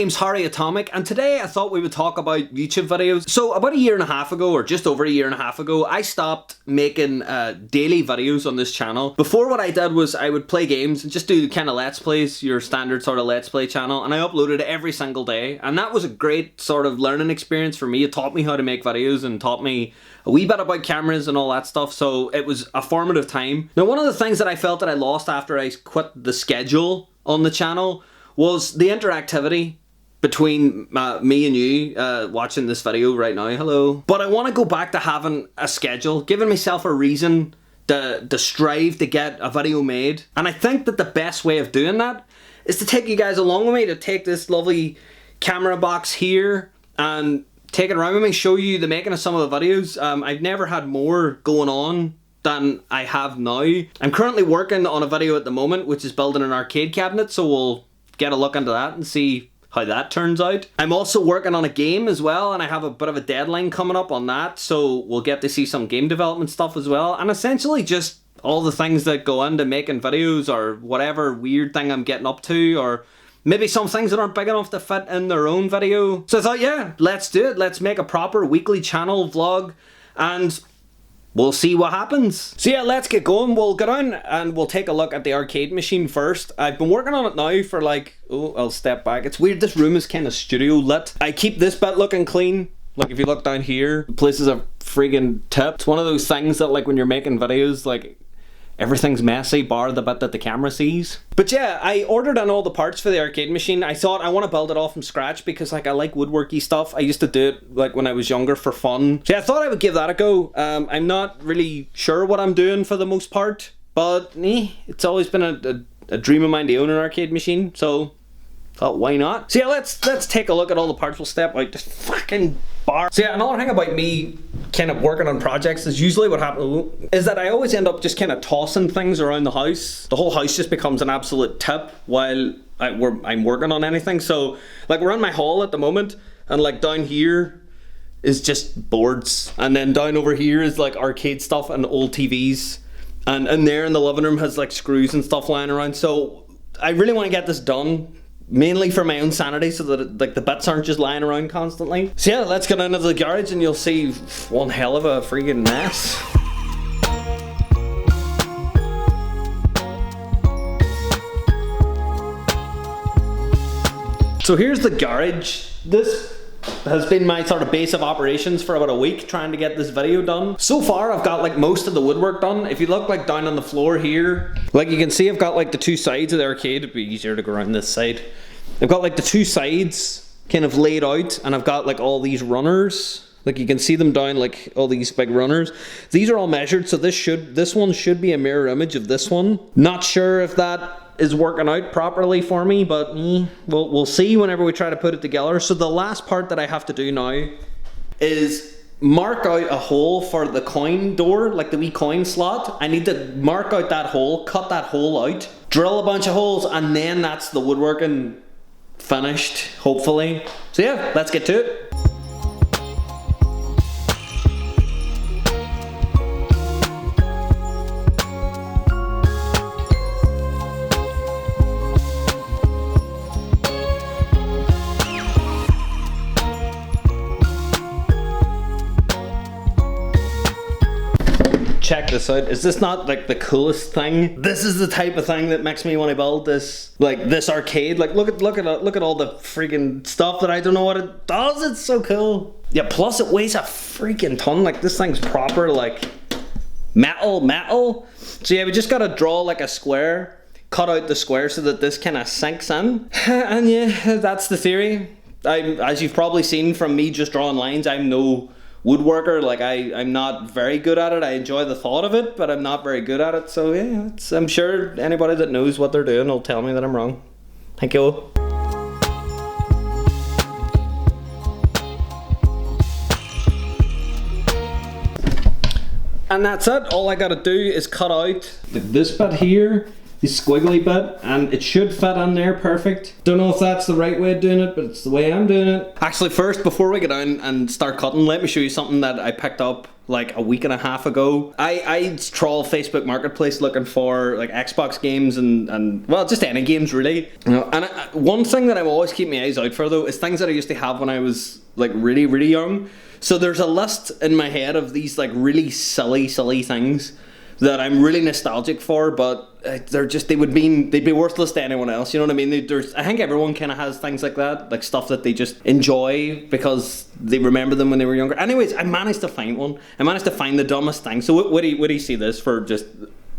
name's HarryAtomic, and today I thought we would talk about YouTube videos. So about a year and a half ago, or just over a year and a half ago, I stopped making daily videos on this channel. Before, what I did was I would play games and just do kind of Let's Plays, your standard sort of Let's Play channel, and I uploaded every single day, and that was a great sort of learning experience for me. It taught me how to make videos and taught me a wee bit about cameras and all that stuff, so it was a formative time. Now, one of the things that I felt that I lost after I quit the schedule on the channel was the interactivity between me and you watching this video right now. Hello. But I want to go back to having a schedule, giving myself a reason to strive to get a video made. And I think that the best way of doing that is to take you guys along with me, to take this lovely camera box here and take it around with me, show you the making of some of the videos. I've never had more going on than I have now. I'm currently working on a video at the moment, which is building an arcade cabinet, so we'll get a look into that and see how that turns out. I'm also working on a game as well, and I have a bit of a deadline coming up on that, so we'll get to see some game development stuff as well, and essentially just all the things that go into making videos, or whatever weird thing I'm getting up to, or maybe some things that aren't big enough to fit in their own video. So I thought, yeah, let's do it. Let's make a proper weekly channel vlog, and we'll see what happens. So yeah, let's get going. We'll go down and we'll take a look at the arcade machine first. I've been working on it now for like, oh, I'll step back. It's weird, this room is kind of studio lit. I keep this bit looking clean. Like if you look down here, the place is a friggin' tip. It's one of those things that like when you're making videos, like everything's messy bar the bit that the camera sees. But yeah, I ordered in all the parts for the arcade machine. I thought I want to build it all from scratch because like I like woodworky stuff. I used to do it like when I was younger for fun. So yeah, I thought I would give that a go. I'm not really sure what I'm doing for the most part, but it's always been a dream of mine to own an arcade machine, so thought why not? So yeah, let's take a look at all the parts. We'll step out this fucking bar. So yeah, another thing about me kind of working on projects is usually what happens is that I always end up just kind of tossing things around the house. The whole house just becomes an absolute tip while I'm working on anything. So like we're in my hall at the moment, and like down here is just boards, and then down over here is like arcade stuff and old TVs, and in there in the living room has like screws and stuff lying around. So I really want to get this done, mainly for my own sanity, so that like the bits aren't just lying around constantly. So yeah, let's get into the garage and you'll see one hell of a freaking mess. So here's the garage. This has been my sort of base of operations for about a week, trying to get this video done. So far I've got like most of the woodwork done. If you look like down on the floor here, like you can see I've got like the two sides of the arcade. It'd be easier to go around this side. I've got like the two sides kind of laid out, and I've got like all these runners. Like you can see them down, like all these big runners. These are all measured, so this one should be a mirror image of this one. Not sure if that is working out properly for me, but we'll see whenever we try to put it together. So the last part that I have to do now is mark out a hole for the coin door, like the wee coin slot. I need to mark out that hole, cut that hole out, drill a bunch of holes, and then that's the woodworking finished, hopefully. So yeah, let's get to it. Check this out. Is this not like the coolest thing? This is the type of thing that makes me want to build this, like this arcade. Like look at all the freaking stuff that I don't know what it does. It's so cool. Yeah, plus it weighs a freaking ton. Like this thing's proper like metal. So yeah, we just gotta draw like a square, cut out the square so that this kind of sinks in. And yeah, that's the theory. As you've probably seen from me just drawing lines, I'm no woodworker. Like I'm not very good at it. I enjoy the thought of it, but I'm not very good at it. So yeah, I'm sure anybody that knows what they're doing will tell me that I'm wrong. Thank you. And that's it. All I gotta do is cut out this bit here the squiggly bit, and it should fit in there perfect. Don't know if that's the right way of doing it, but it's the way I'm doing it. Actually, first, before we get down and start cutting, let me show you something that I picked up like a week and a half ago. I trawl Facebook Marketplace looking for like Xbox games and well, just any games really. You know, and one thing that I always keep my eyes out for though is things that I used to have when I was like really, really young. So there's a list in my head of these like really silly things that I'm really nostalgic for, but they'd be worthless to anyone else. You know what I mean? I think everyone kind of has things like that, like stuff that they just enjoy because they remember them when they were younger. Anyways, I managed to find one. I managed to find the dumbest thing. So what do you see this for? Just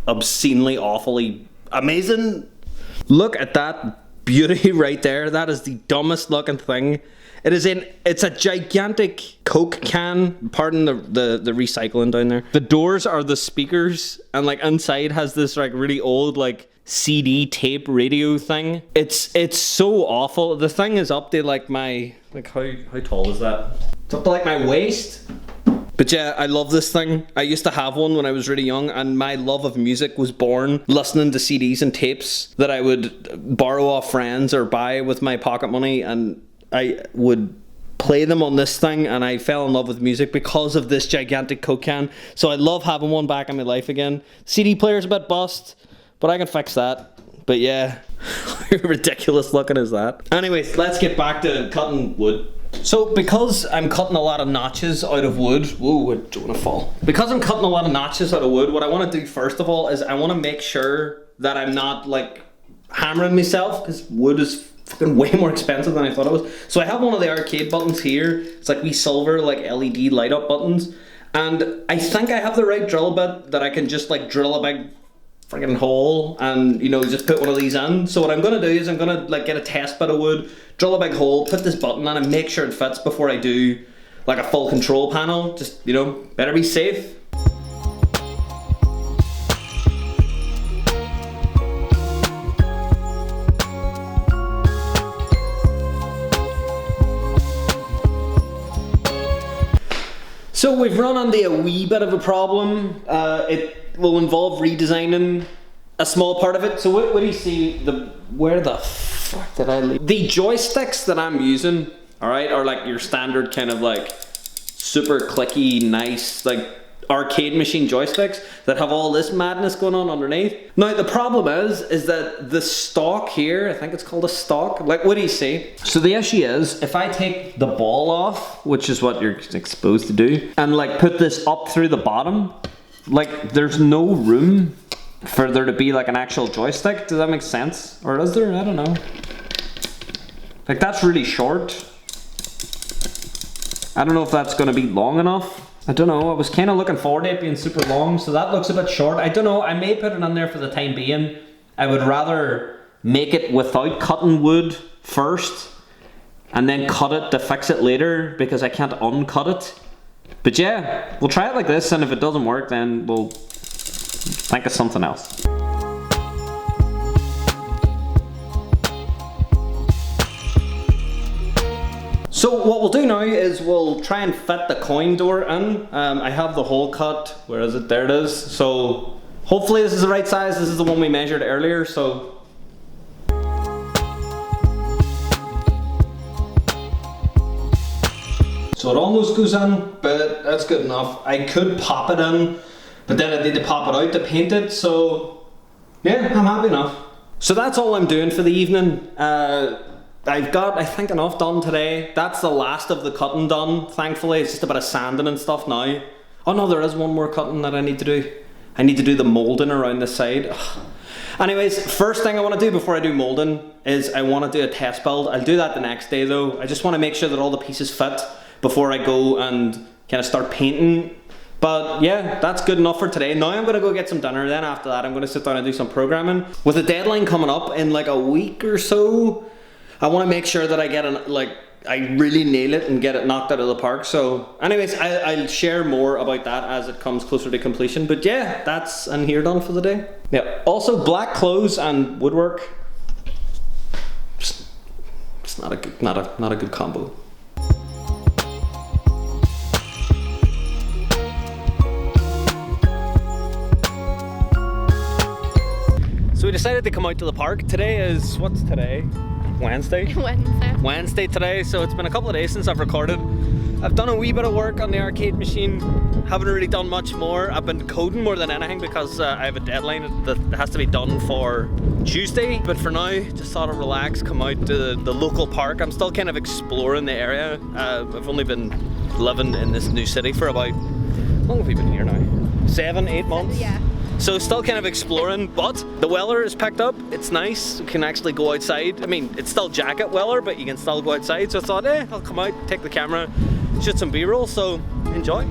obscenely, awfully amazing. Look at that beauty right there. That is the dumbest looking thing. It's a gigantic Coke can, pardon the recycling down there. The doors are the speakers, and like inside has this like really old like CD tape radio thing. It's so awful. The thing is up to like my, like how tall is that? It's up to like my waist. But yeah, I love this thing. I used to have one when I was really young, and my love of music was born listening to CDs and tapes that I would borrow off friends or buy with my pocket money, and I would play them on this thing, and I fell in love with music because of this gigantic Coke can. So I love having one back in my life again. CD player's a bit bust, but I can fix that. But yeah, how ridiculous looking is that? Anyways, let's get back to cutting wood. So because I'm cutting a lot of notches out of wood, whoa, I don't want to fall. Because I'm cutting a lot of notches out of wood, what I want to do first of all is I want to make sure that I'm not like hammering myself, because wood is fucking way more expensive than I thought it was. So I have one of the arcade buttons here. It's like wee silver like LED light up buttons, and I think I have the right drill bit that I can just like drill a big friggin' hole and, you know, just put one of these in. So what I'm gonna do is I'm gonna like get a test bit of wood, drill a big hole, put this button in and make sure it fits before I do like a full control panel. Just, you know, better be safe. So we've run into a wee bit of a problem. It will involve redesigning a small part of it. So what do you see? Where the fuck did I leave? The joysticks that I'm using, alright, are like your standard kind of like super clicky, nice, like arcade machine joysticks that have all this madness going on underneath. Now the problem is that the stock here, I think it's called a stock, like what do you see? So the issue is, if I take the ball off, which is what you're supposed to do, and like put this up through the bottom, like there's no room for there to be like an actual joystick. Does that make sense? Or is there? I don't know. Like that's really short. I don't know if that's going to be long enough. I don't know, I was kind of looking forward to it being super long, so that looks a bit short. I don't know, I may put it in there for the time being. I would rather make it without cutting wood first and then cut it to fix it later because I can't uncut it. But yeah, we'll try it like this, and if it doesn't work then we'll think of something else. So what we'll do now is we'll try and fit the coin door in. I have the hole cut. Where is it? There it is. So hopefully this is the right size. This is the one we measured earlier. So it almost goes in, but that's good enough. I could pop it in, but then I need to pop it out to paint it. So yeah, I'm happy enough. So that's all I'm doing for the evening. I've got, I think, enough done today. That's the last of the cutting done, thankfully. It's just a bit of sanding and stuff now. Oh no, there is one more cutting that I need to do. I need to do the moulding around the side. Ugh. Anyways, first thing I want to do before I do moulding is I want to do a test build. I'll do that the next day though. I just want to make sure that all the pieces fit before I go and kind of start painting. But yeah, that's good enough for today. Now I'm going to go get some dinner. Then after that I'm going to sit down and do some programming. With a deadline coming up in like a week or so, I want to make sure that I get I really nail it and get it knocked out of the park. So anyways, I'll share more about that as it comes closer to completion. But yeah, that's and here done for the day. Yeah. Also, black clothes and woodwork. It's not a good combo. So we decided to come out to the park. Today is, what's today? Wednesday? Wednesday today, so it's been a couple of days since I've recorded. I've done a wee bit of work on the arcade machine. Haven't really done much more. I've been coding more than anything because I have a deadline that has to be done for Tuesday. But for now, just thought I'd relax, come out to the local park. I'm still kind of exploring the area. I've only been living in this new city for about, how long have we been here now? 7, 8 months? Yeah. So still kind of exploring, but the weather is picked up. It's nice. You can actually go outside. I mean, it's still jacket weather, but you can still go outside. So I thought, I'll come out, take the camera, shoot some B-roll, so enjoy.